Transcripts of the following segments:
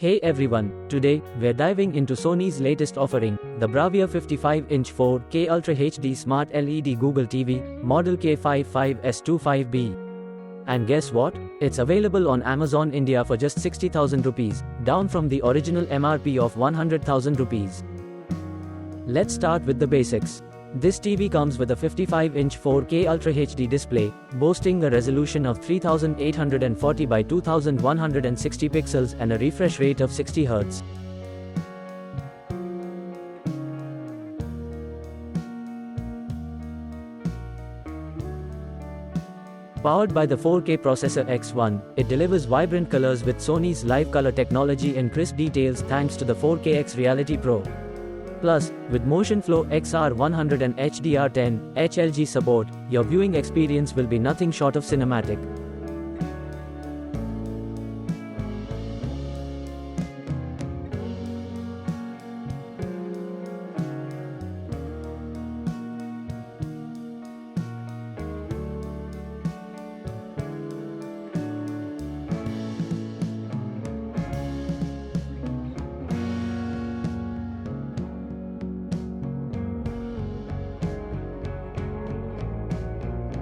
Hey everyone, today, we're diving into Sony's latest offering, the BRAVIA 55-inch 4K Ultra HD Smart LED Google TV, model K-55S25B. And guess what? It's available on Amazon India for just 60,000 rupees, down from the original MRP of 100,000 rupees. Let's start with the basics. This TV comes with a 55-inch 4K Ultra HD display, boasting a resolution of 3840 by 2160 pixels and a refresh rate of 60 Hz. Powered by the 4K processor X1, it delivers vibrant colors with Sony's live color technology and crisp details thanks to the 4KX Reality Pro. Plus, with Motion Flow XR100 and HDR10 HLG support, your viewing experience will be nothing short of cinematic.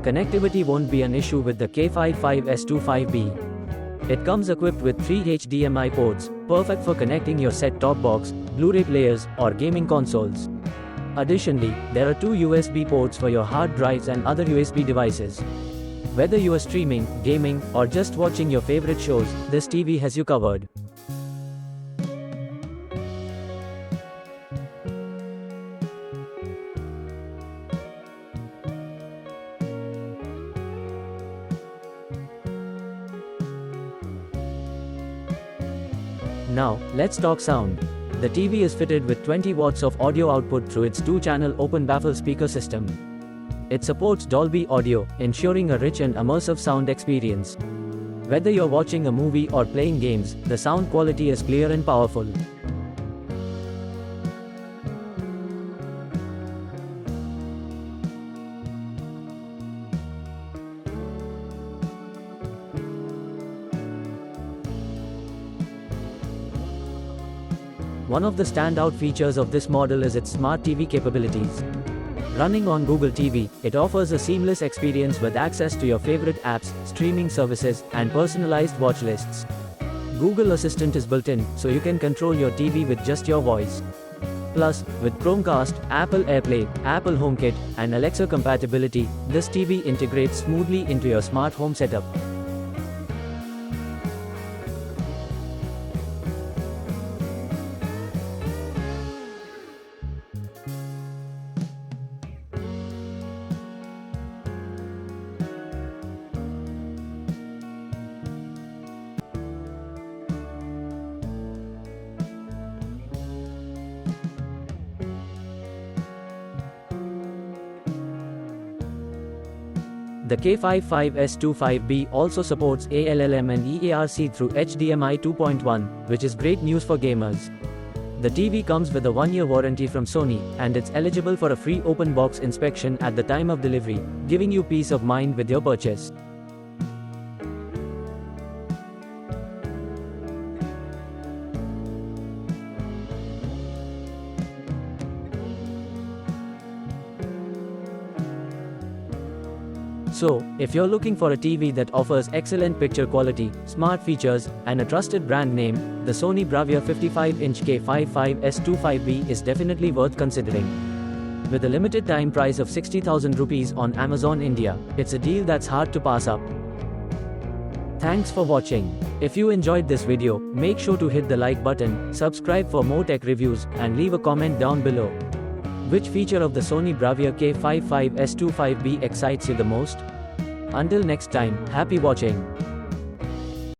Connectivity won't be an issue with the K-55S25B. It comes equipped with 3 HDMI ports, perfect for connecting your set-top box, Blu-ray players, or gaming consoles. Additionally, there are 2 USB ports for your hard drives and other USB devices. Whether you are streaming, gaming, or just watching your favorite shows, this TV has you covered. Now, let's talk sound. The TV is fitted with 20 watts of audio output through its 2-channel open baffle speaker system. It supports Dolby Audio, ensuring a rich and immersive sound experience. Whether you're watching a movie or playing games, the sound quality is clear and powerful. One of the standout features of this model is its smart TV capabilities. Running on Google TV, it offers a seamless experience with access to your favorite apps, streaming services, and personalized watch lists. Google Assistant is built in, so you can control your TV with just your voice. Plus, with Chromecast, Apple AirPlay, Apple HomeKit, and Alexa compatibility, this TV integrates smoothly into your smart home setup. The K-55S25B also supports ALLM and EARC through HDMI 2.1, which is great news for gamers. The TV comes with a 1-year warranty from Sony, and it's eligible for a free open box inspection at the time of delivery, giving you peace of mind with your purchase. So, if you're looking for a TV that offers excellent picture quality, smart features, and a trusted brand name, the Sony BRAVIA 55-inch K-55S25B is definitely worth considering. With a limited time price of 60,000 rupees on Amazon India, it's a deal that's hard to pass up. Thanks for watching. If you enjoyed this video, make sure to hit the like button, subscribe for more tech reviews, and leave a comment down below. Which feature of the Sony BRAVIA K-55S25B excites you the most? Until next time, happy watching.